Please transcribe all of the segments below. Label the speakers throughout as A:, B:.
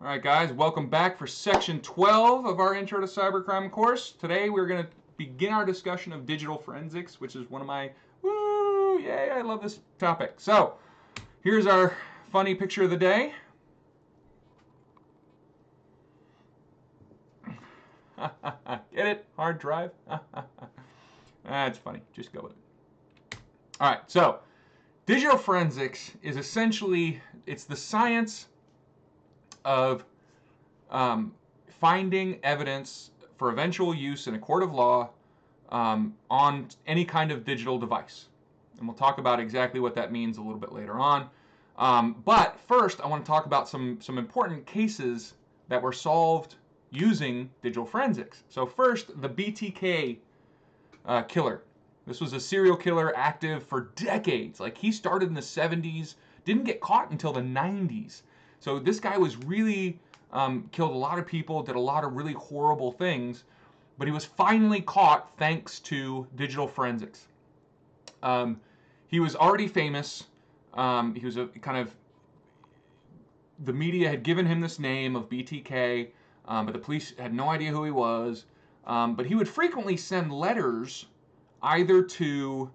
A: All right, guys, welcome back for section 12 of our Intro to Cybercrime course. Today we're going to begin our discussion of digital forensics, which is one of my, yay, I love this topic. So, here's our funny picture of the day. Get it? Hard drive? That's funny. Just go with it. All right, so digital forensics is essentially, it's the science of finding evidence for eventual use in a court of law on any kind of digital device. And we'll talk about exactly what that means a little bit later on. But first, I want to talk about some important cases that were solved using digital forensics. So first, the BTK killer. This was a serial killer active for decades. Like, he started in the 70s, didn't get caught until the 90s. So this guy was really killed a lot of people, did a lot of really horrible things, but he was finally caught thanks to digital forensics. He was already famous. He was a kind of, the media had given him this name of BTK, but the police had no idea who he was. But he would frequently send letters either to,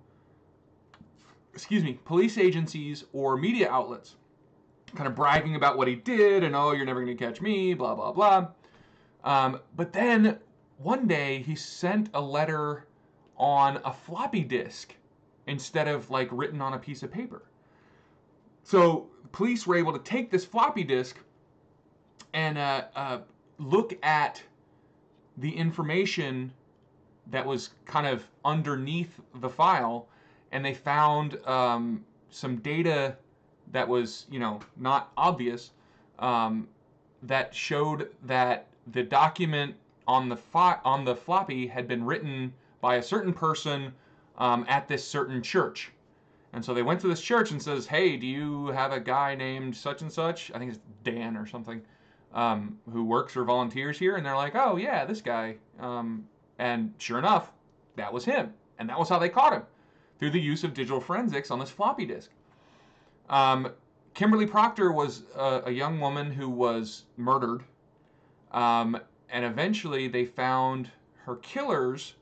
A: police agencies or media outlets, kind of bragging about what he did and, oh, you're never going to catch me, blah, blah, blah. But then one day he sent a letter on a floppy disk instead of like written on a piece of paper. So police were able to take this floppy disk and look at the information that was kind of underneath the file, and they found some data that was, not obvious, that showed that the document on the floppy had been written by a certain person at this certain church. And so they went to this church and says, hey, do you have a guy named such and such? I think it's Dan or something, who works or volunteers here. And they're like, oh, yeah, this guy. And sure enough, that was him. And that was how they caught him, through the use of digital forensics on this floppy disk. Kimberly Proctor was a young woman who was murdered. And eventually they found her killers,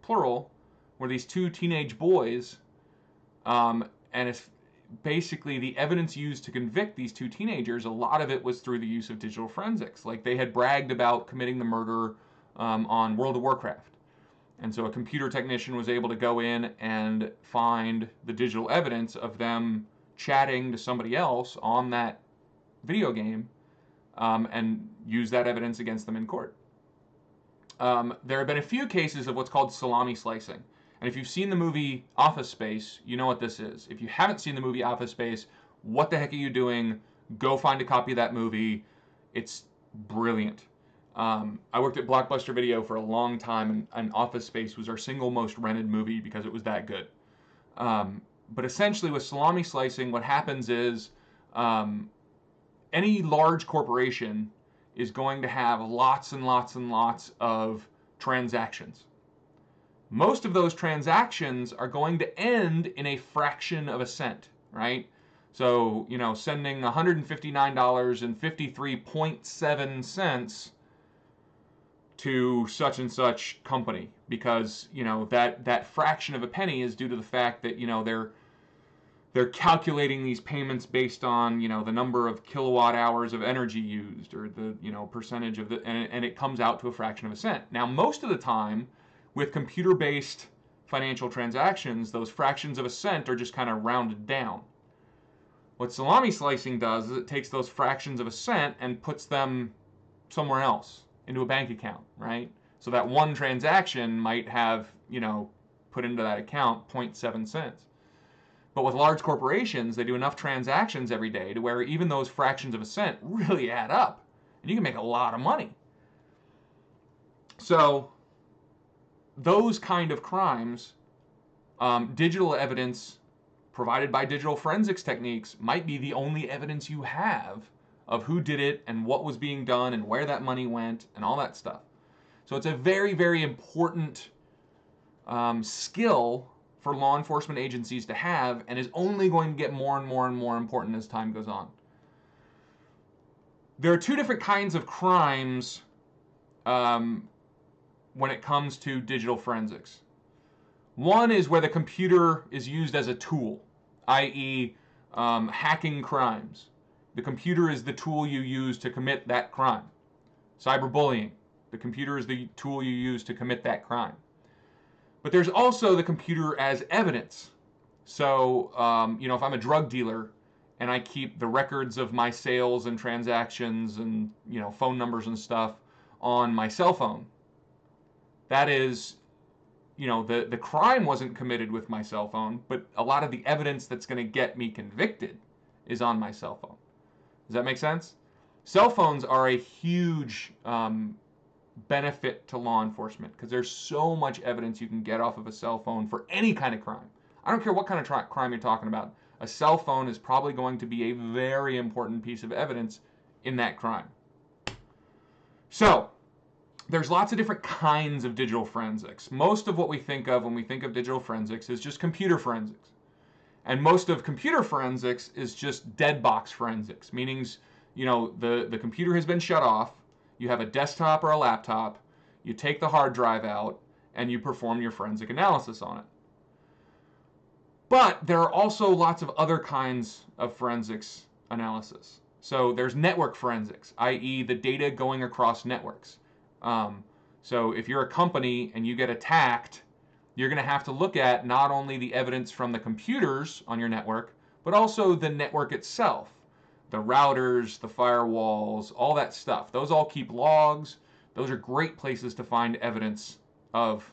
A: plural, were these two teenage boys. And it's basically the evidence used to convict these two teenagers, a lot of it was through the use of digital forensics. Like, they had bragged about committing the murder on World of Warcraft. And so a computer technician was able to go in and find the digital evidence of them chatting to somebody else on that video game, and use that evidence against them in court. There have been a few cases of what's called salami slicing. And if you've seen the movie Office Space, you know what this is. If you haven't seen the movie Office Space, what the heck are you doing? Go find a copy of that movie. It's brilliant. I worked at Blockbuster Video for a long time, and Office Space was our single most rented movie because it was that good. But essentially with salami slicing, what happens is any large corporation is going to have lots and lots and lots of transactions. Most of those transactions are going to end in a fraction of a cent, right? So, sending $159.53.7 to such and such company, because, that fraction of a penny is due to the fact that, they're calculating these payments based on, the number of kilowatt hours of energy used, or the, percentage of the, and it comes out to a fraction of a cent. Now, most of the time, with computer-based financial transactions, those fractions of a cent are just kind of rounded down. What salami slicing does is it takes those fractions of a cent and puts them somewhere else, into a bank account, right? So that one transaction might have, put into that account 0.7 cents. But with large corporations, they do enough transactions every day to where even those fractions of a cent really add up, and you can make a lot of money. So those kind of crimes, digital evidence provided by digital forensics techniques might be the only evidence you have of who did it and what was being done and where that money went and all that stuff. So it's a very, very important skill for law enforcement agencies to have, and is only going to get more and more and more important as time goes on. There are two different kinds of crimes when it comes to digital forensics. One is where the computer is used as a tool, i.e., hacking crimes. The computer is the tool you use to commit that crime. Cyberbullying. The computer is the tool you use to commit that crime. But there's also the computer as evidence. So, if I'm a drug dealer and I keep the records of my sales and transactions and, phone numbers and stuff on my cell phone, that is, the crime wasn't committed with my cell phone, but a lot of the evidence that's going to get me convicted is on my cell phone. Does that make sense? Cell phones are a huge benefit to law enforcement because there's so much evidence you can get off of a cell phone for any kind of crime. I don't care what kind of crime you're talking about. A cell phone is probably going to be a very important piece of evidence in that crime. So, there's lots of different kinds of digital forensics. Most of what we think of when we think of digital forensics is just computer forensics. And most of computer forensics is just dead box forensics, meaning, the computer has been shut off, you have a desktop or a laptop, you take the hard drive out, and you perform your forensic analysis on it. But there are also lots of other kinds of forensics analysis. So there's network forensics, i.e. the data going across networks. So if you're a company and you get attacked, you're going to have to look at not only the evidence from the computers on your network, but also the network itself. The routers, the firewalls, all that stuff. Those all keep logs. Those are great places to find evidence of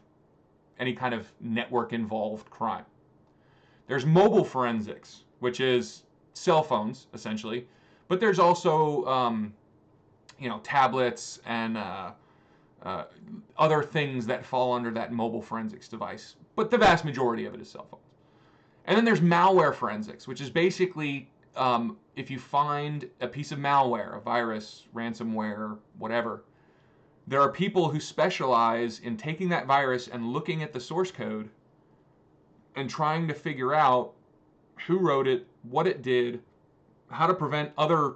A: any kind of network-involved crime. There's mobile forensics, which is cell phones, essentially. But there's also, tablets and other things that fall under that mobile forensics device. But the vast majority of it is cell phones. And then there's malware forensics, which is basically if you find a piece of malware, a virus, ransomware, whatever, there are people who specialize in taking that virus and looking at the source code and trying to figure out who wrote it, what it did, how to prevent other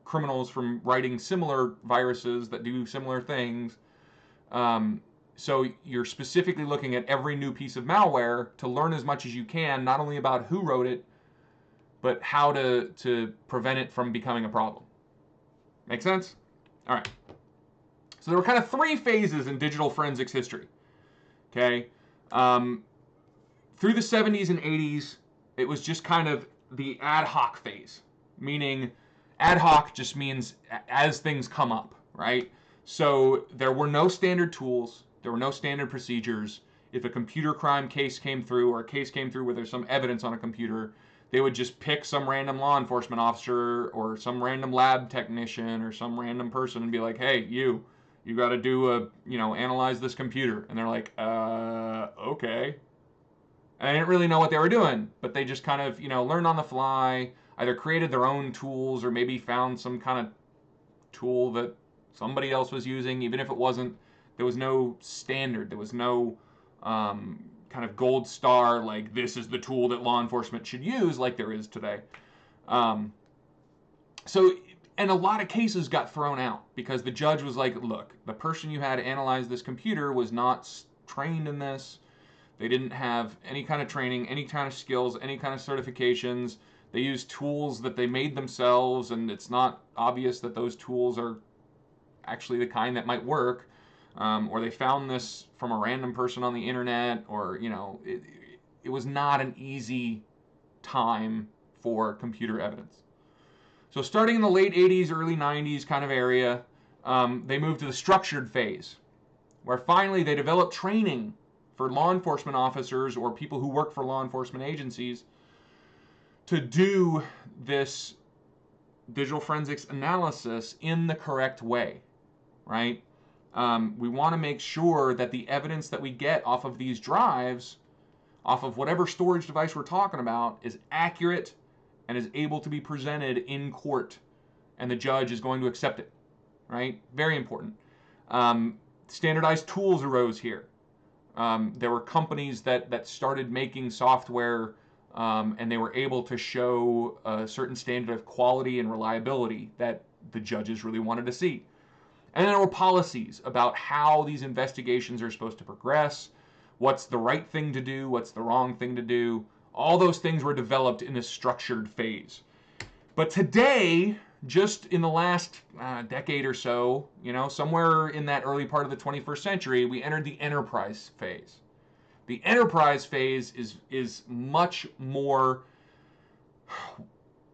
A: criminals from writing similar viruses that do similar things. So you're specifically looking at every new piece of malware to learn as much as you can, not only about who wrote it, but how to prevent it from becoming a problem. Make sense? All right. So there were kind of three phases in digital forensics history. Okay. Through the 70s and 80s, it was just kind of the ad hoc phase, meaning ad hoc just means as things come up, right? So there were no standard tools, there were no standard procedures. If a computer crime case came through or a case came through where there's some evidence on a computer, they would just pick some random law enforcement officer or some random lab technician or some random person and be like, hey, you got to do analyze this computer. And they're like, okay. And I didn't really know what they were doing, but they just kind of, learned on the fly, either created their own tools or maybe found some kind of tool that somebody else was using, even if it wasn't, there was no standard, there was no kind of gold star, like this is the tool that law enforcement should use like there is today. And a lot of cases got thrown out because the judge was like, look, the person you had to analyze this computer was not trained in this. They didn't have any kind of training, any kind of skills, any kind of certifications. They used tools that they made themselves, and it's not obvious that those tools are actually the kind that might work. Or they found this from a random person on the internet, or, it was not an easy time for computer evidence. So starting in the late 80s, early 90s kind of area, they moved to the structured phase, where finally they developed training for law enforcement officers or people who work for law enforcement agencies to do this digital forensics analysis in the correct way, right? We want to make sure that the evidence that we get off of these drives, off of whatever storage device we're talking about, is accurate and is able to be presented in court, and the judge is going to accept it, right? Very important. Standardized tools arose here. There were companies that started making software and they were able to show a certain standard of quality and reliability that the judges really wanted to see. And then there were policies about how these investigations are supposed to progress, what's the right thing to do, what's the wrong thing to do. All those things were developed in this structured phase. But today, just in the last decade or so, somewhere in that early part of the 21st century, we entered the enterprise phase. The enterprise phase is much more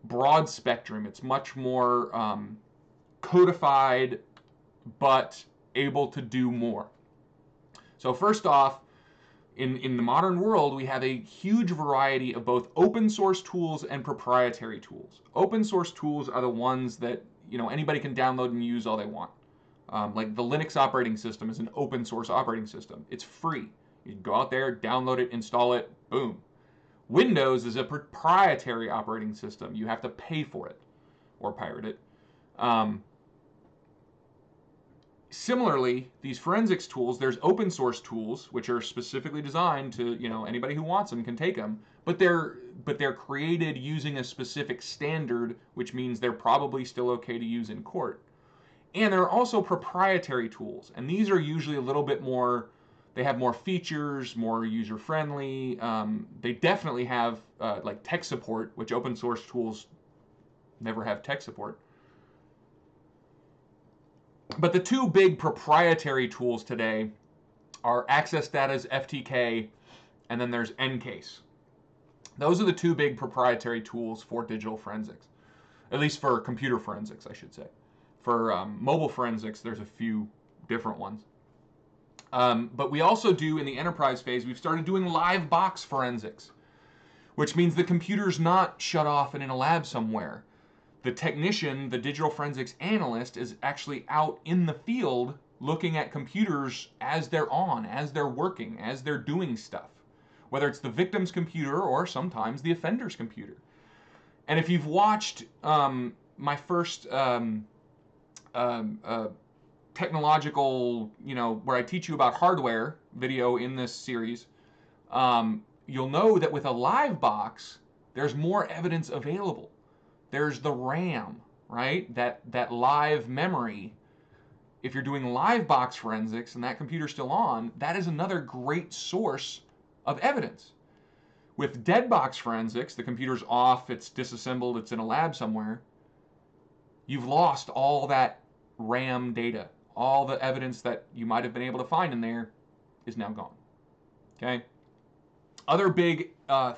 A: broad spectrum. It's much more codified, but able to do more. So first off, in the modern world, we have a huge variety of both open source tools and proprietary tools. Open source tools are the ones that anybody can download and use all they want. Like the Linux operating system is an open source operating system. It's free. You can go out there, download it, install it, boom. Windows is a proprietary operating system. You have to pay for it or pirate it. Similarly, these forensics tools, there's open source tools which are specifically designed to, anybody who wants them can take them, but they're created using a specific standard, which means they're probably still okay to use in court. And there are also proprietary tools, and these are usually a little bit more, they have more features, more user-friendly. They definitely have like tech support, which open source tools never have tech support. But the two big proprietary tools today are Access Data's FTK, and then there's Ncase. Those are the two big proprietary tools for digital forensics, at least for computer forensics, I should say. For mobile forensics, there's a few different ones. But we also do, in the enterprise phase, we've started doing live box forensics, which means the computer's not shut off and in a lab somewhere. The technician, the digital forensics analyst, is actually out in the field looking at computers as they're on, as they're working, as they're doing stuff, whether it's the victim's computer or sometimes the offender's computer. And if you've watched my first technological, where I teach you about hardware video in this series, you'll know that with a live box, there's more evidence available. There's the RAM, right? That live memory. If you're doing live box forensics and that computer's still on, that is another great source of evidence. With dead box forensics, the computer's off, it's disassembled, it's in a lab somewhere. You've lost all that RAM data. All the evidence that you might have been able to find in there is now gone. Okay? Other big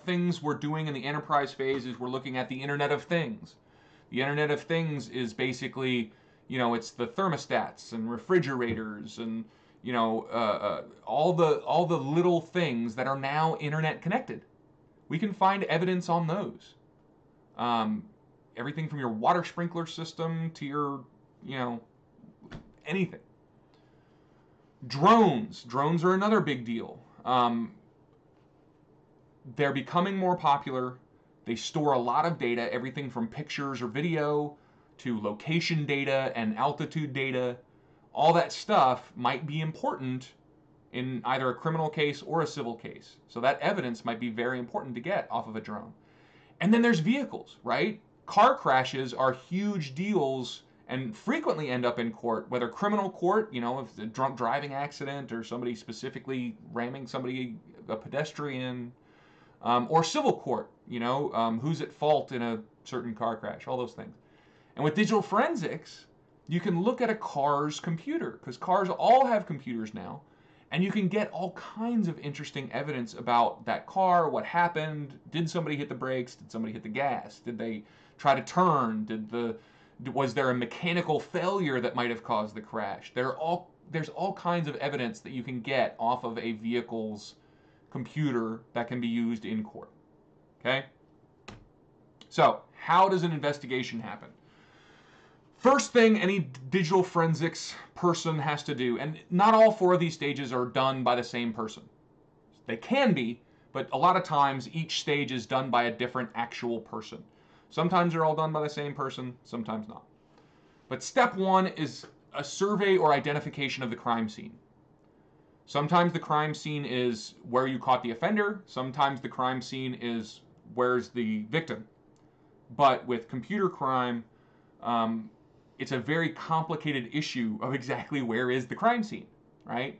A: things we're doing in the enterprise phase is we're looking at the Internet of Things. The Internet of Things is basically, it's the thermostats and refrigerators and, all the little things that are now internet connected. We can find evidence on those. Everything from your water sprinkler system to your, anything. Drones. Drones are another big deal. They're becoming more popular. They store a lot of data, everything from pictures or video to location data and altitude data. All that stuff might be important in either a criminal case or a civil case. So that evidence might be very important to get off of a drone. And then there's vehicles, right? Car crashes are huge deals and frequently end up in court, whether criminal court, if it's a drunk driving accident or somebody specifically ramming somebody, a pedestrian, or civil court, who's at fault in a certain car crash, all those things. And with digital forensics, you can look at a car's computer, because cars all have computers now, and you can get all kinds of interesting evidence about that car, what happened, did somebody hit the brakes, did somebody hit the gas, did they try to turn, was there a mechanical failure that might have caused the crash? There's all kinds of evidence that you can get off of a vehicle's computer that can be used in court. Okay? So, how does an investigation happen? First thing any digital forensics person has to do, and not all four of these stages are done by the same person. They can be, but a lot of times each stage is done by a different actual person. Sometimes they're all done by the same person, sometimes not. But step one is a survey or identification of the crime scene. Sometimes the crime scene is where you caught the offender. Sometimes the crime scene is where's the victim. But with computer crime, it's a very complicated issue of exactly where is the crime scene, right?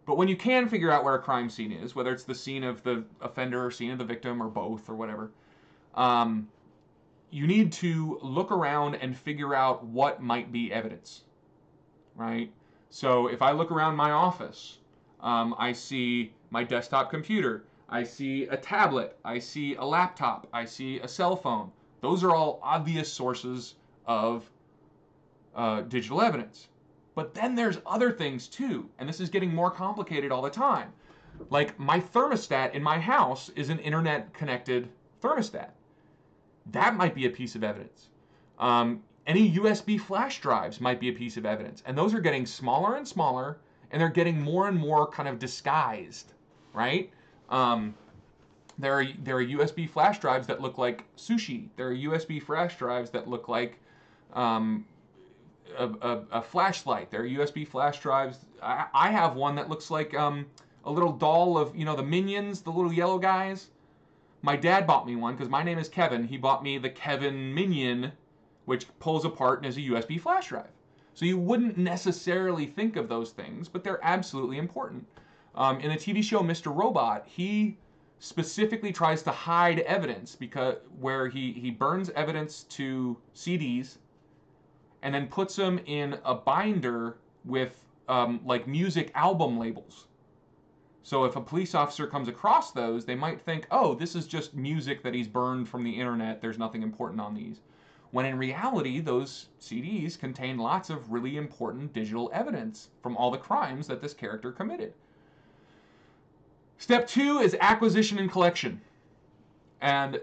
A: But when you can figure out where a crime scene is, whether it's the scene of the offender or scene of the victim or both or whatever, you need to look around and figure out what might be evidence, right? So if I look around my office, I see my desktop computer, I see a tablet, I see a laptop, I see a cell phone. Those are all obvious sources of digital evidence. But then there's other things too, and this is getting more complicated all the time. Like my thermostat in my house is an internet-connected thermostat. That might be a piece of evidence. Any USB flash drives might be a piece of evidence. And those are getting smaller and smaller, and they're getting more and more kind of disguised, right? There are USB flash drives that look like sushi. There are USB flash drives that look like a flashlight. There are USB flash drives. I have one that looks like a little doll of, the Minions, the little yellow guys. My dad bought me one because my name is Kevin. He bought me the Kevin Minion, which pulls apart and is a USB flash drive. So you wouldn't necessarily think of those things, but they're absolutely important. In the TV show Mr. Robot, he specifically tries to hide evidence where he burns evidence to CDs and then puts them in a binder with like music album labels. So if a police officer comes across those, they might think, oh, this is just music that he's burned from the internet. There's nothing important on these. When in reality, those CDs contain lots of really important digital evidence from all the crimes that this character committed. Step 2 is acquisition and collection. And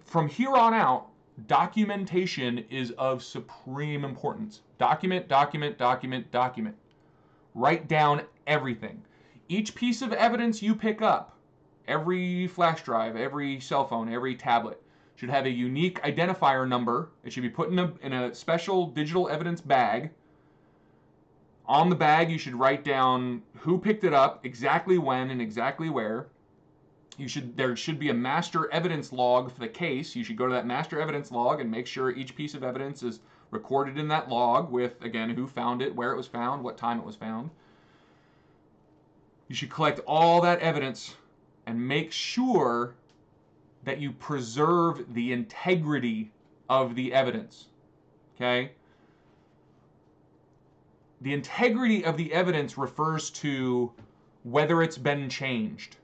A: from here on out, documentation is of supreme importance. Document, document, document, document. Write down everything. Each piece of evidence you pick up, every flash drive, every cell phone, every tablet, should have a unique identifier number. It should be put in a special digital evidence bag. On the bag, you should write down who picked it up, exactly when, and exactly where. There should be a master evidence log for the case. You should go to that master evidence log and make sure each piece of evidence is recorded in that log with, again, who found it, where it was found, what time it was found. You should collect all that evidence and make sure that you preserve the integrity of the evidence. Okay? The integrity of the evidence refers to whether it's been changed.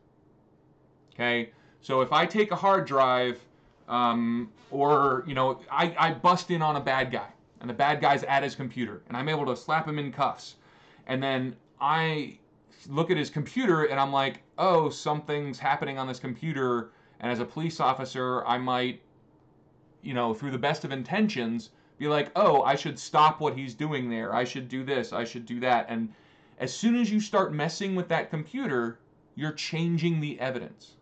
A: Okay? So if I take a hard drive, or, I bust in on a bad guy, and the bad guy's at his computer, and I'm able to slap him in cuffs, and then I look at his computer, and I'm like, oh, something's happening on this computer, and as a police officer, I might, through the best of intentions, be like, oh, I should stop what he's doing there, I should do this, I should do that, and as soon as you start messing with that computer, you're changing the evidence.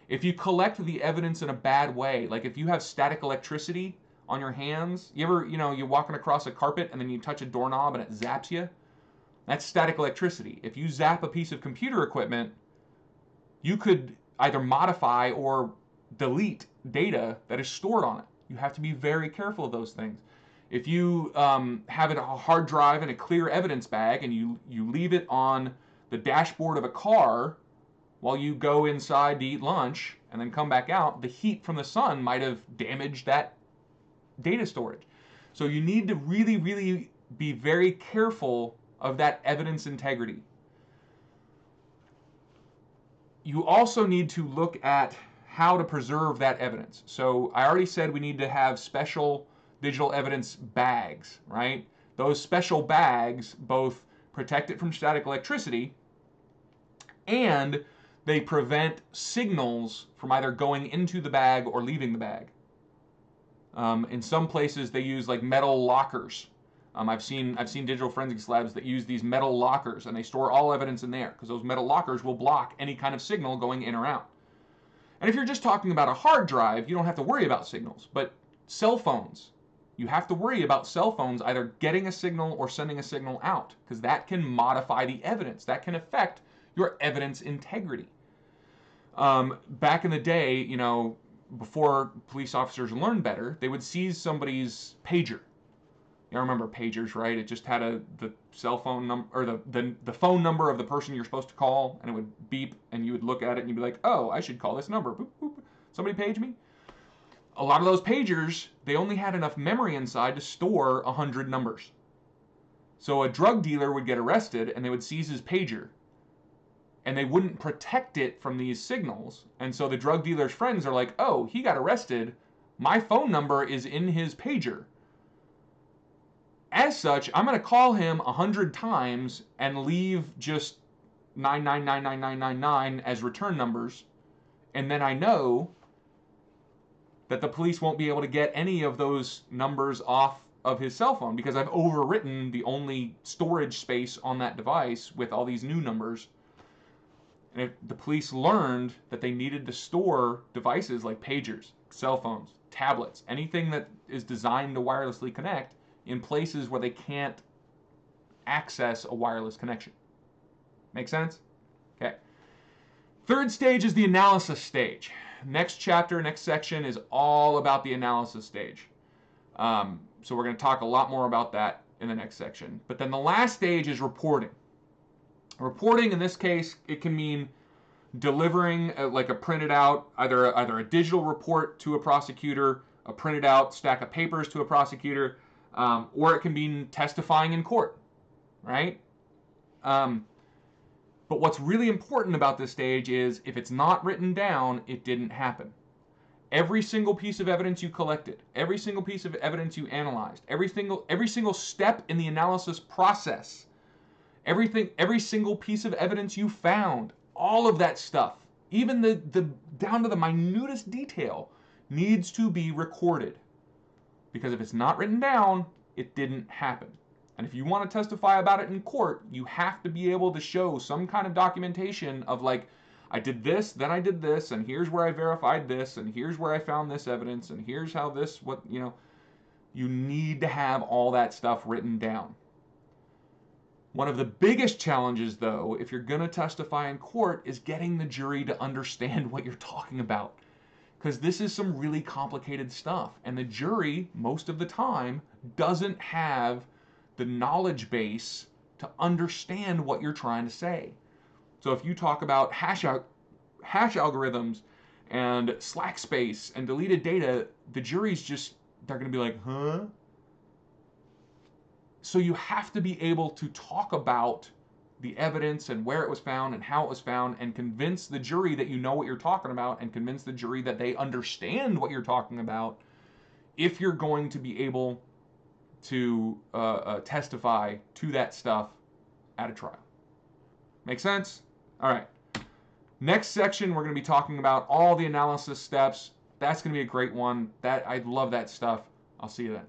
A: If you collect the evidence in a bad way, like if you have static electricity on your hands, you ever, you're walking across a carpet and then you touch a doorknob and it zaps you? That's static electricity. If you zap a piece of computer equipment, you could either modify or delete data that is stored on it. You have to be very careful of those things. If you have a hard drive in a clear evidence bag and you leave it on the dashboard of a car while you go inside to eat lunch and then come back out, the heat from the sun might have damaged that data storage. So you need to really, really be very careful of that evidence integrity. You also need to look at how to preserve that evidence. So I already said we need to have special digital evidence bags, right? Those special bags both protect it from static electricity and they prevent signals from either going into the bag or leaving the bag. In some places they use like metal lockers. I've seen digital forensics labs that use these metal lockers and they store all evidence in there because those metal lockers will block any kind of signal going in or out. And if you're just talking about a hard drive, you don't have to worry about signals. But cell phones, you have to worry about cell phones either getting a signal or sending a signal out because that can modify the evidence. That can affect your evidence integrity. Back in the day, you know, before police officers learned better, they would seize somebody's pager. You remember pagers, right? It just had the cell phone number, or the phone number of the person you're supposed to call, and it would beep, and you would look at it and you'd be like, oh, I should call this number. Boop, boop. Somebody page me. A lot of those pagers, they only had enough memory inside to store 100 numbers. So a drug dealer would get arrested and they would seize his pager, and they wouldn't protect it from these signals. And so the drug dealer's friends are like, oh, he got arrested. My phone number is in his pager. As such, I'm going to call him 100 times and leave just 9999999 as return numbers. And then I know that the police won't be able to get any of those numbers off of his cell phone because I've overwritten the only storage space on that device with all these new numbers. And if the police learned that they needed to store devices like pagers, cell phones, tablets, anything that is designed to wirelessly connect in places where they can't access a wireless connection. Make sense? Okay. Third stage is the analysis stage. Next chapter, next section is all about the analysis stage. So we're going to talk a lot more about that in the next section. But then the last stage is reporting. Reporting, in this case, it can mean delivering like a printed out, either a digital report to a prosecutor, a printed out stack of papers to a prosecutor, or it can mean testifying in court, right? But what's really important about this stage is if it's not written down, it didn't happen. Every single piece of evidence you collected, every single piece of evidence you analyzed, every single step in the analysis process, every single piece of evidence you found, all of that stuff, even the down to the minutest detail, needs to be recorded. Because if it's not written down, it didn't happen. And if you want to testify about it in court, you have to be able to show some kind of documentation of like, I did this, then I did this, and here's where I verified this, and here's where I found this evidence, and here's how this, you need to have all that stuff written down. One of the biggest challenges, though, if you're going to testify in court, is getting the jury to understand what you're talking about. Because this is some really complicated stuff. And the jury, most of the time, doesn't have the knowledge base to understand what you're trying to say. So if you talk about hash algorithms and slack space and deleted data, the jury's they're going to be like, huh? So you have to be able to talk about the evidence and where it was found and how it was found and convince the jury that you know what you're talking about and convince the jury that they understand what you're talking about if you're going to be able to testify to that stuff at a trial. Make sense? All right. Next section, we're going to be talking about all the analysis steps. That's going to be a great one. I love that stuff. I'll see you then.